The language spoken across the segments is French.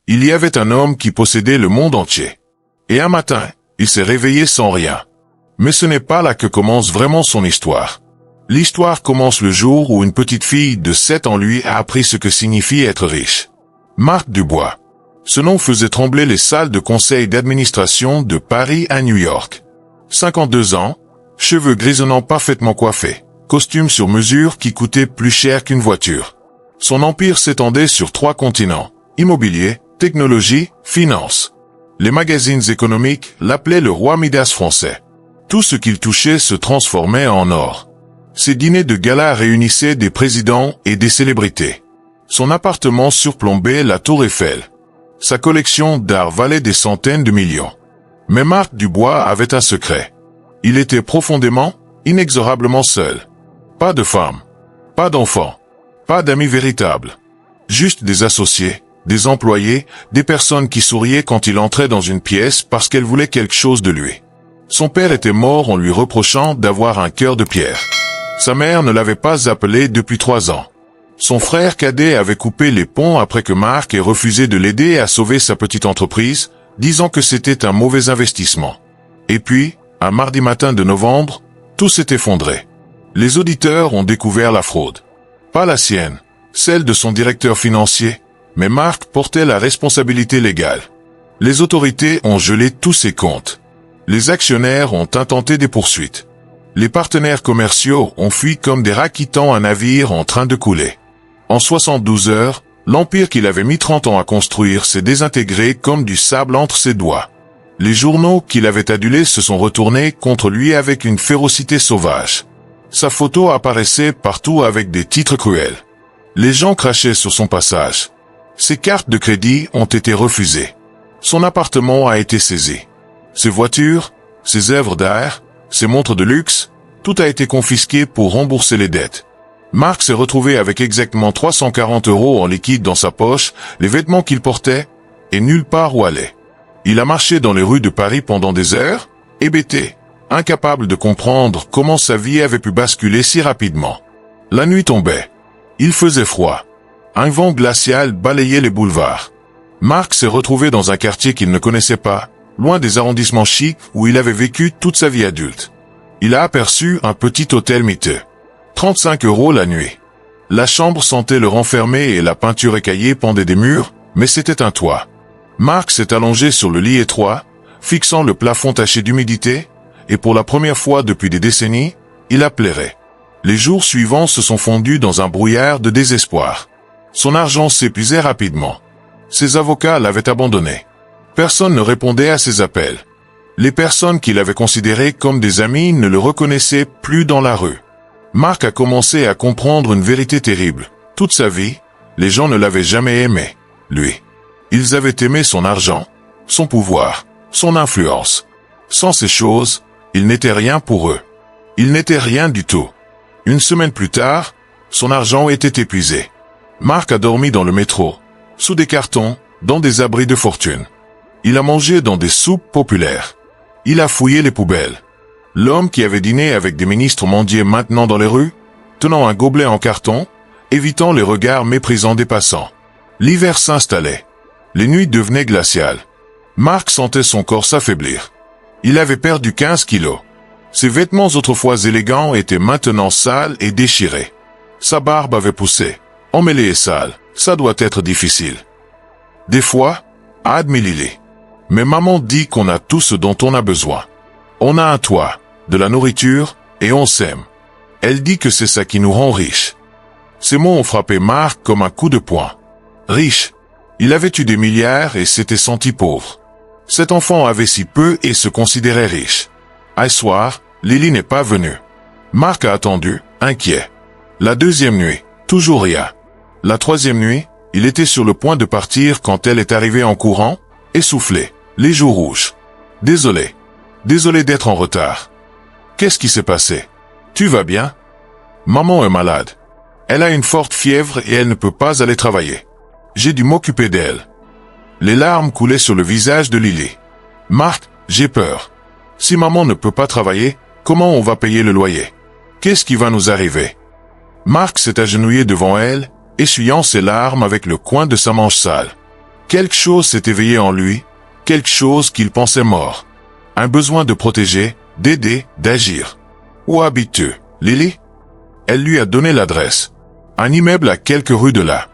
Il y avait un homme qui possédait le monde entier. Et un matin, il s'est réveillé sans rien. Mais ce n'est pas là que commence vraiment son histoire. L'histoire commence le jour où une petite fille de 7 ans lui a appris ce que signifie être riche. Marc Dubois. Ce nom faisait trembler les salles de conseil d'administration de Paris à New York. 52 ans, cheveux grisonnants parfaitement coiffés, costume sur mesure qui coûtait plus cher qu'une voiture. Son empire s'étendait sur 3 continents, immobilier, technologie, finance. Les magazines économiques l'appelaient le roi Midas français. Tout ce qu'il touchait se transformait en or. Ses dîners de gala réunissaient des présidents et des célébrités. Son appartement surplombait la tour Eiffel. Sa collection d'art valait des centaines de millions. Mais Marc Dubois avait un secret. Il était profondément, inexorablement seul. Pas de femme, pas d'enfants, pas d'amis véritables. Juste des associés, des employés, des personnes qui souriaient quand il entrait dans une pièce parce qu'elles voulaient quelque chose de lui. Son père était mort en lui reprochant d'avoir un cœur de pierre. Sa mère ne l'avait pas appelé depuis 3 ans. Son frère cadet avait coupé les ponts après que Marc ait refusé de l'aider à sauver sa petite entreprise, disant que c'était un mauvais investissement. Et puis, un mardi matin de novembre, tout s'est effondré. Les auditeurs ont découvert la fraude. Pas la sienne, celle de son directeur financier, mais Marc portait la responsabilité légale. Les autorités ont gelé tous ses comptes. Les actionnaires ont intenté des poursuites. Les partenaires commerciaux ont fui comme des rats quittant un navire en train de couler. En 72 heures, l'empire qu'il avait mis 30 ans à construire s'est désintégré comme du sable entre ses doigts. Les journaux qu'il avait adulés se sont retournés contre lui avec une férocité sauvage. Sa photo apparaissait partout avec des titres cruels. Les gens crachaient sur son passage. Ses cartes de crédit ont été refusées. Son appartement a été saisi. Ses voitures, ses œuvres d'art, ses montres de luxe, tout a été confisqué pour rembourser les dettes. Marc s'est retrouvé avec exactement 340 € en liquide dans sa poche, les vêtements qu'il portait, et nulle part où aller. Il a marché dans les rues de Paris pendant des heures, hébété, incapable de comprendre comment sa vie avait pu basculer si rapidement. La nuit tombait. Il faisait froid. Un vent glacial balayait les boulevards. Marc s'est retrouvé dans un quartier qu'il ne connaissait pas, loin des arrondissements chics où il avait vécu toute sa vie adulte. Il a aperçu un petit hôtel miteux. 35 € la nuit. La chambre sentait le renfermé et la peinture écaillée pendait des murs, mais c'était un toit. Marc s'est allongé sur le lit étroit, fixant le plafond taché d'humidité, et pour la première fois depuis des décennies, il a pleuré. Les jours suivants se sont fondus dans un brouillard de désespoir. Son argent s'épuisait rapidement. Ses avocats l'avaient abandonné. Personne ne répondait à ses appels. Les personnes qu'il avait considérées comme des amis ne le reconnaissaient plus dans la rue. Marc a commencé à comprendre une vérité terrible. Toute sa vie, les gens ne l'avaient jamais aimé, lui. Ils avaient aimé son argent, son pouvoir, son influence. Sans ces choses, il n'était rien pour eux. Il n'était rien du tout. Une semaine plus tard, son argent était épuisé. Marc a dormi dans le métro, sous des cartons, dans des abris de fortune. Il a mangé dans des soupes populaires. Il a fouillé les poubelles. L'homme qui avait dîné avec des ministres mendiait maintenant dans les rues, tenant un gobelet en carton, évitant les regards méprisants des passants. L'hiver s'installait. Les nuits devenaient glaciales. Marc sentait son corps s'affaiblir. Il avait perdu 15 kilos. Ses vêtements autrefois élégants étaient maintenant sales et déchirés. Sa barbe avait poussé, emmêlée et sale. Ça doit être difficile. Des fois, admet Lily. Mais maman dit qu'on a tout ce dont on a besoin. On a un toit, de la nourriture, et on s'aime. Elle dit que c'est ça qui nous rend riches. Ces mots ont frappé Marc comme un coup de poing. Riche. Il avait eu des milliards et s'était senti pauvre. Cet enfant avait si peu et se considérait riche. Un soir, Lily n'est pas venue. Marc a attendu, inquiet. La deuxième nuit, toujours rien. La troisième nuit, il était sur le point de partir quand elle est arrivée en courant, essoufflée, les joues rouges. Désolé. Désolé d'être en retard. Qu'est-ce qui s'est passé? Tu vas bien? Maman est malade. Elle a une forte fièvre et elle ne peut pas aller travailler. J'ai dû m'occuper d'elle. Les larmes coulaient sur le visage de Lily. Marc, j'ai peur. Si maman ne peut pas travailler, comment on va payer le loyer? Qu'est-ce qui va nous arriver? Marc s'est agenouillé devant elle, essuyant ses larmes avec le coin de sa manche sale. Quelque chose s'est éveillé en lui, quelque chose qu'il pensait mort. Un besoin de protéger, d'aider, d'agir. Où habites-tu, Lily? Elle lui a donné l'adresse. Un immeuble à quelques rues de là.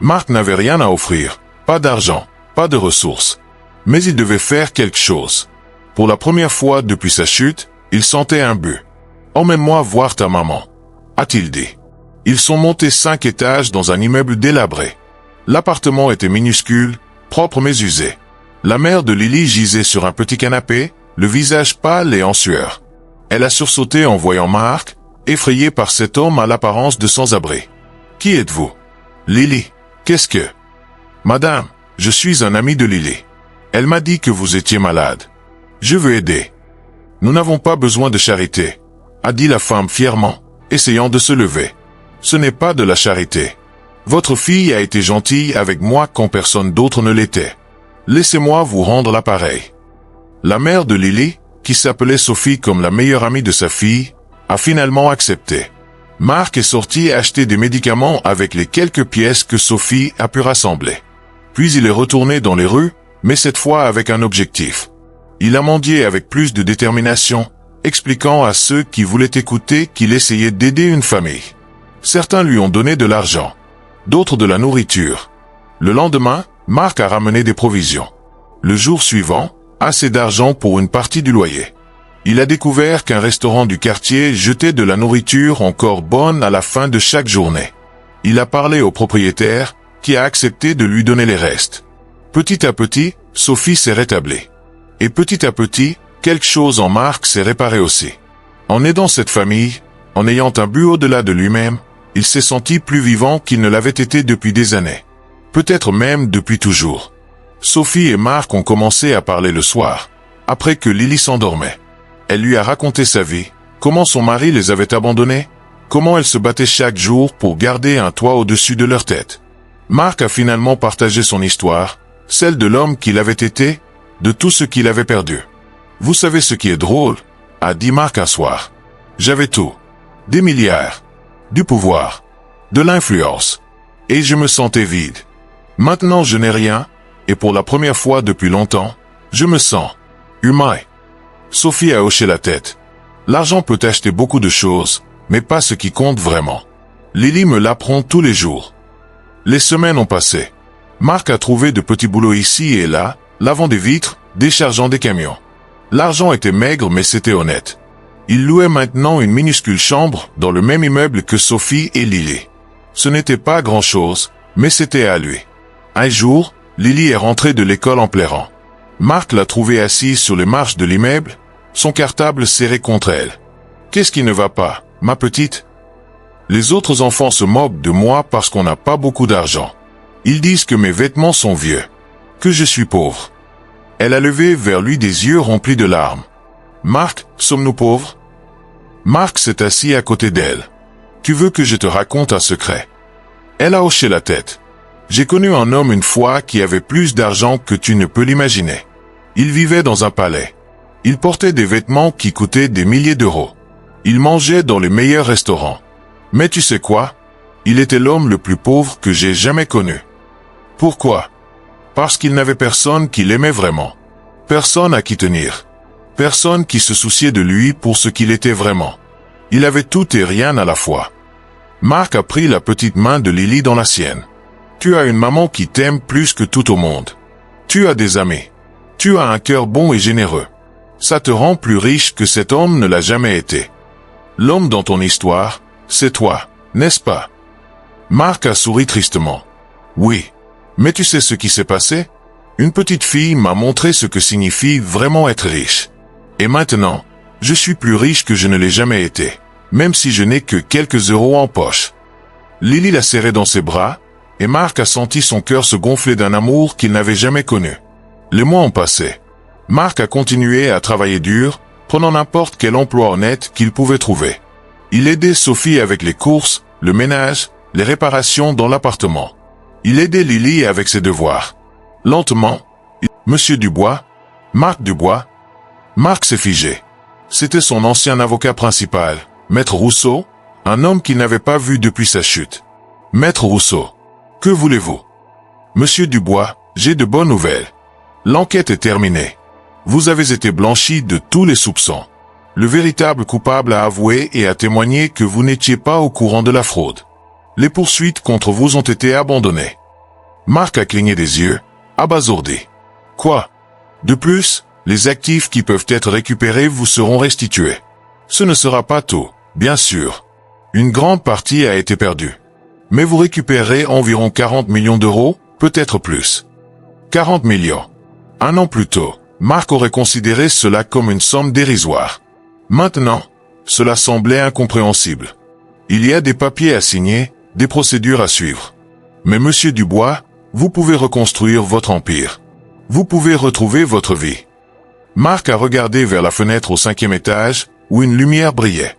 Mark n'avait rien à offrir, pas d'argent, pas de ressources. Mais il devait faire quelque chose. Pour la première fois depuis sa chute, il sentait un but. « Emmène-moi voir ta maman », a-t-il dit. Ils sont montés 5 étages dans un immeuble délabré. L'appartement était minuscule, propre mais usé. La mère de Lily gisait sur un petit canapé, le visage pâle et en sueur. Elle a sursauté en voyant Mark, effrayée par cet homme à l'apparence de sans-abri. « Qui êtes-vous »« Lily. Qu'est-ce que »« Madame, je suis un ami de Lily. Elle m'a dit que vous étiez malade. Je veux aider. »« Nous n'avons pas besoin de charité, » a dit la femme fièrement, essayant de se lever. « Ce n'est pas de la charité. Votre fille a été gentille avec moi quand personne d'autre ne l'était. Laissez-moi vous rendre l'appareil. » La mère de Lily, qui s'appelait Sophie comme la meilleure amie de sa fille, a finalement accepté. Mark est sorti acheter des médicaments avec les quelques pièces que Sophie a pu rassembler. Puis il est retourné dans les rues, mais cette fois avec un objectif. Il a mendié avec plus de détermination, expliquant à ceux qui voulaient écouter qu'il essayait d'aider une famille. Certains lui ont donné de l'argent, d'autres de la nourriture. Le lendemain, Mark a ramené des provisions. Le jour suivant, assez d'argent pour une partie du loyer. Il a découvert qu'un restaurant du quartier jetait de la nourriture encore bonne à la fin de chaque journée. Il a parlé au propriétaire, qui a accepté de lui donner les restes. Petit à petit, Sophie s'est rétablie. Et petit à petit, quelque chose en Mark s'est réparé aussi. En aidant cette famille, en ayant un but au-delà de lui-même, il s'est senti plus vivant qu'il ne l'avait été depuis des années. Peut-être même depuis toujours. Sophie et Mark ont commencé à parler le soir, après que Lily s'endormait. Elle lui a raconté sa vie, comment son mari les avait abandonnés, comment elle se battait chaque jour pour garder un toit au-dessus de leur tête. Mark a finalement partagé son histoire, celle de l'homme qu'il avait été, de tout ce qu'il avait perdu. « Vous savez ce qui est drôle ?» a dit Mark un soir. « J'avais tout. Des milliards. Du pouvoir. De l'influence. Et je me sentais vide. Maintenant je n'ai rien, et pour la première fois depuis longtemps, je me sens humain. » Sophie a hoché la tête. L'argent peut acheter beaucoup de choses, mais pas ce qui compte vraiment. Lily me l'apprend tous les jours. Les semaines ont passé. Mark a trouvé de petits boulots ici et là, lavant des vitres, déchargeant des camions. L'argent était maigre mais c'était honnête. Il louait maintenant une minuscule chambre dans le même immeuble que Sophie et Lily. Ce n'était pas grand-chose, mais c'était à lui. Un jour, Lily est rentrée de l'école en pleurant. Mark l'a trouvée assise sur les marches de l'immeuble, son cartable serré contre elle. « Qu'est-ce qui ne va pas, ma petite ?» Les autres enfants se moquent de moi parce qu'on n'a pas beaucoup d'argent. Ils disent que mes vêtements sont vieux, que je suis pauvre. Elle a levé vers lui des yeux remplis de larmes. « Mark, sommes-nous pauvres ?» Mark s'est assis à côté d'elle. « Tu veux que je te raconte un secret ?» Elle a hoché la tête. « J'ai connu un homme une fois qui avait plus d'argent que tu ne peux l'imaginer. Il vivait dans un palais. Il portait des vêtements qui coûtaient des milliers d'euros. Il mangeait dans les meilleurs restaurants. Mais tu sais quoi? Il était l'homme le plus pauvre que j'ai jamais connu. Pourquoi? Parce qu'il n'avait personne qui l'aimait vraiment. Personne à qui tenir. Personne qui se souciait de lui pour ce qu'il était vraiment. Il avait tout et rien à la fois. » Mark a pris la petite main de Lily dans la sienne. « Tu as une maman qui t'aime plus que tout au monde. Tu as des amis. Tu as un cœur bon et généreux. Ça te rend plus riche que cet homme ne l'a jamais été. L'homme dans ton histoire, c'est toi, n'est-ce pas? » Mark a souri tristement. « Oui. Mais tu sais ce qui s'est passé? Une petite fille m'a montré ce que signifie vraiment être riche. Et maintenant, je suis plus riche que je ne l'ai jamais été, même si je n'ai que quelques euros en poche. » Lily l'a serré dans ses bras, et Mark a senti son cœur se gonfler d'un amour qu'il n'avait jamais connu. Les mois ont passé. Mark a continué à travailler dur, prenant n'importe quel emploi honnête qu'il pouvait trouver. Il aidait Sophie avec les courses, le ménage, les réparations dans l'appartement. Il aidait Lily avec ses devoirs. Lentement, Monsieur Dubois, Mark Dubois. Mark s'est figé. C'était son ancien avocat principal, Maître Rousseau, un homme qu'il n'avait pas vu depuis sa chute. « Maître Rousseau, que voulez-vous ?»« Monsieur Dubois, J'ai de bonnes nouvelles. L'enquête est terminée. Vous avez été blanchi de tous les soupçons. Le véritable coupable a avoué et a témoigné que vous n'étiez pas au courant de la fraude. Les poursuites contre vous ont été abandonnées. Marc a cligné des yeux, abasourdi. Quoi? De plus, les actifs qui peuvent être récupérés vous seront restitués. Ce ne sera pas tout, bien sûr. Une grande partie a été perdue. Mais vous récupérez environ 40 millions d'euros, peut-être plus. 40 millions. Un an plus tôt, Marc aurait considéré cela comme une somme dérisoire. Maintenant, cela semblait incompréhensible. Il y a des papiers à signer, des procédures à suivre. Mais Monsieur Dubois, vous pouvez reconstruire votre empire. Vous pouvez retrouver votre vie. Marc a regardé vers la fenêtre au 5e étage, où une lumière brillait.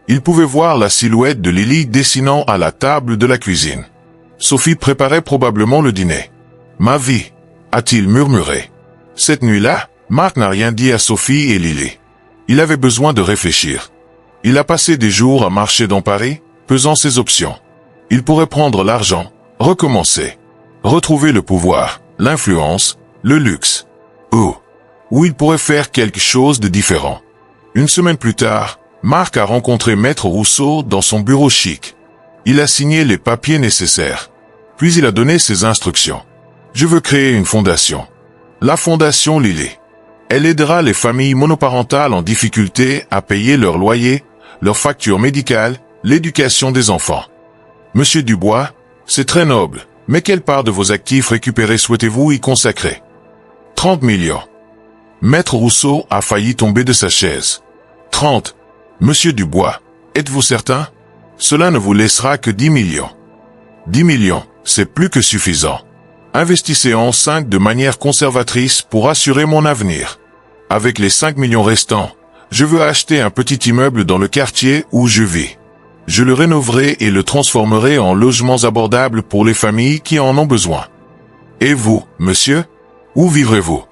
Il pouvait voir la silhouette de Lily dessinant à la table de la cuisine. Sophie préparait probablement le dîner. « Ma vie », a-t-il murmuré. Cette nuit-là, Marc n'a rien dit à Sophie et Lily. Il avait besoin de réfléchir. Il a passé des jours à marcher dans Paris, pesant ses options. Il pourrait prendre l'argent, recommencer, retrouver le pouvoir, l'influence, le luxe. Ou il pourrait faire quelque chose de différent. Une semaine plus tard, Marc a rencontré Maître Rousseau dans son bureau chic. Il a signé les papiers nécessaires. Puis il a donné ses instructions. Je veux créer une fondation. La fondation Lily. Elle aidera les familles monoparentales en difficulté à payer leur loyer, leurs factures médicales, l'éducation des enfants. Monsieur Dubois, c'est très noble, mais quelle part de vos actifs récupérés souhaitez-vous y consacrer? 30 millions. Maître Rousseau a failli tomber de sa chaise. 30. Monsieur Dubois, êtes-vous certain? Cela ne vous laissera que 10 millions. 10 millions, c'est plus que suffisant. Investissez en 5 de manière conservatrice pour assurer mon avenir. Avec les 5 millions restants, je veux acheter un petit immeuble dans le quartier où je vis. Je le rénoverai et le transformerai en logements abordables pour les familles qui en ont besoin. Et vous, monsieur? Où vivrez-vous?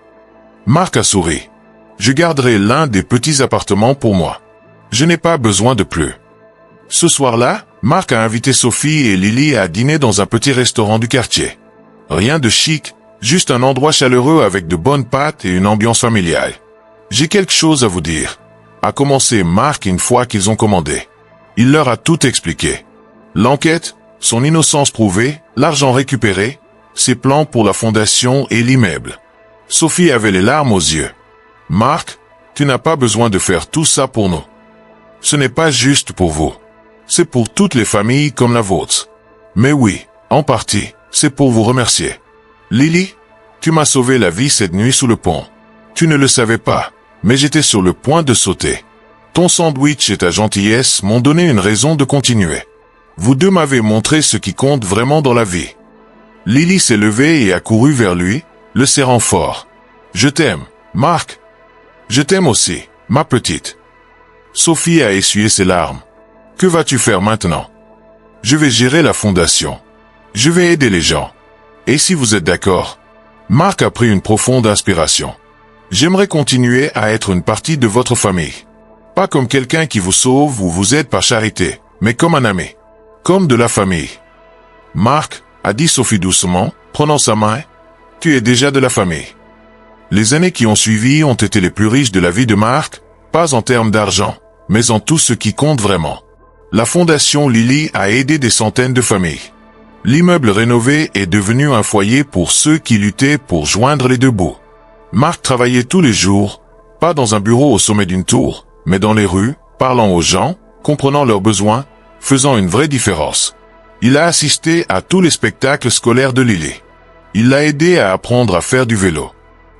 Marc a souri. Je garderai l'un des petits appartements pour moi. Je n'ai pas besoin de plus. Ce soir-là, Marc a invité Sophie et Lily à dîner dans un petit restaurant du quartier. Rien de chic, juste un endroit chaleureux avec de bonnes pâtes et une ambiance familiale. J'ai quelque chose à vous dire, a commencé Marc une fois qu'ils ont commandé. Il leur a tout expliqué. L'enquête, son innocence prouvée, l'argent récupéré, ses plans pour la fondation et l'immeuble. Sophie avait les larmes aux yeux. Marc, tu n'as pas besoin de faire tout ça pour nous. Ce n'est pas juste pour vous. C'est pour toutes les familles comme la vôtre. Mais oui, en partie, c'est pour vous remercier. Lily, tu m'as sauvé la vie cette nuit sous le pont. Tu ne le savais pas, mais j'étais sur le point de sauter. Ton sandwich et ta gentillesse m'ont donné une raison de continuer. Vous deux m'avez montré ce qui compte vraiment dans la vie. Lily s'est levée et a couru vers lui, le serrant fort. Je t'aime, Marc. Je t'aime aussi, ma petite. Sophie a essuyé ses larmes. Que vas-tu faire maintenant? Je vais gérer la fondation. Je vais aider les gens. Et si vous êtes d'accord? Marc a pris une profonde inspiration. J'aimerais continuer à être une partie de votre famille. Pas comme quelqu'un qui vous sauve ou vous aide par charité, mais comme un ami. Comme de la famille. Marc, a dit Sophie doucement, prenant sa main, tu es déjà de la famille. Les années qui ont suivi ont été les plus riches de la vie de Marc, pas en termes d'argent, mais en tout ce qui compte vraiment. La fondation Lily a aidé des centaines de familles. L'immeuble rénové est devenu un foyer pour ceux qui luttaient pour joindre les deux bouts. Marc travaillait tous les jours, pas dans un bureau au sommet d'une tour, mais dans les rues, parlant aux gens, comprenant leurs besoins, faisant une vraie différence. Il a assisté à tous les spectacles scolaires de Lily. Il l'a aidé à apprendre à faire du vélo.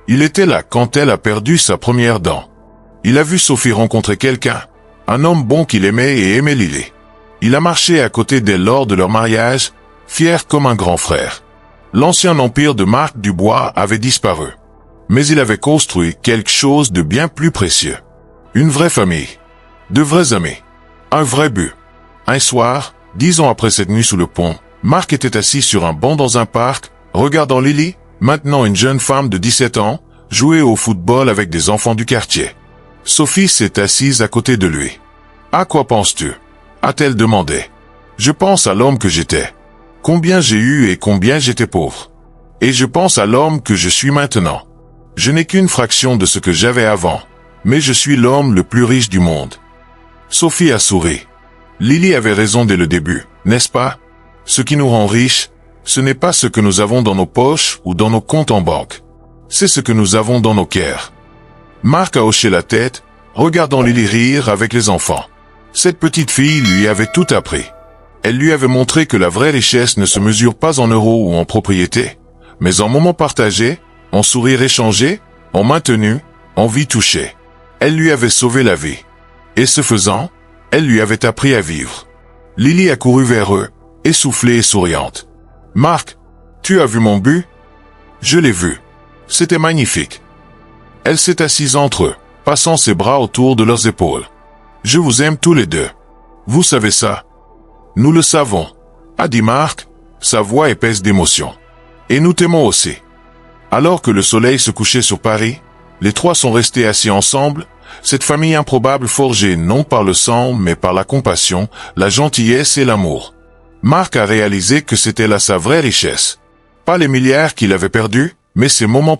Il était là quand elle a perdu sa première dent. Il a vu Sophie rencontrer quelqu'un, un homme bon qu'il aimait et aimait Lily. Il a marché à côté d'elle lors de leur mariage, fier comme un grand frère. L'ancien empire de Marc Dubois avait disparu. Mais il avait construit quelque chose de bien plus précieux. Une vraie famille. De vrais amis. Un vrai but. Un soir, 10 ans après cette nuit sous le pont, Marc était assis sur un banc dans un parc, regardant Lily, maintenant une jeune femme de 17 ans, jouer au football avec des enfants du quartier. Sophie s'est assise à côté de lui. « À quoi penses-tu » a-t-elle demandé. « Je pense à l'homme que j'étais. Combien j'ai eu et combien j'étais pauvre. Et je pense à l'homme que je suis maintenant. Je n'ai qu'une fraction de ce que j'avais avant, mais je suis l'homme le plus riche du monde. Sophie a souri. Lily avait raison dès le début, n'est-ce pas? Ce qui nous rend riches, ce n'est pas ce que nous avons dans nos poches ou dans nos comptes en banque. C'est ce que nous avons dans nos cœurs. Marc a hoché la tête, regardant Lily rire avec les enfants. Cette petite fille lui avait tout appris. Elle lui avait montré que la vraie richesse ne se mesure pas en euros ou en propriété, mais en moments partagés, en sourires échangés, en mains tenues, en vie touchée. Elle lui avait sauvé la vie. Et ce faisant, elle lui avait appris à vivre. Lily a couru vers eux, essoufflée et souriante. « Marc, tu as vu mon but? » « Je l'ai vu. C'était magnifique. » Elle s'est assise entre eux, passant ses bras autour de leurs épaules. « Je vous aime tous les deux. Vous savez ça? » « Nous le savons, » a dit Marc, sa voix épaisse d'émotion. « Et nous t'aimons aussi. » Alors que le soleil se couchait sur Paris, les trois sont restés assis ensemble, cette famille improbable forgée non par le sang mais par la compassion, la gentillesse et l'amour. Marc a réalisé que c'était là sa vraie richesse. Pas les milliards qu'il avait perdus, mais ces moments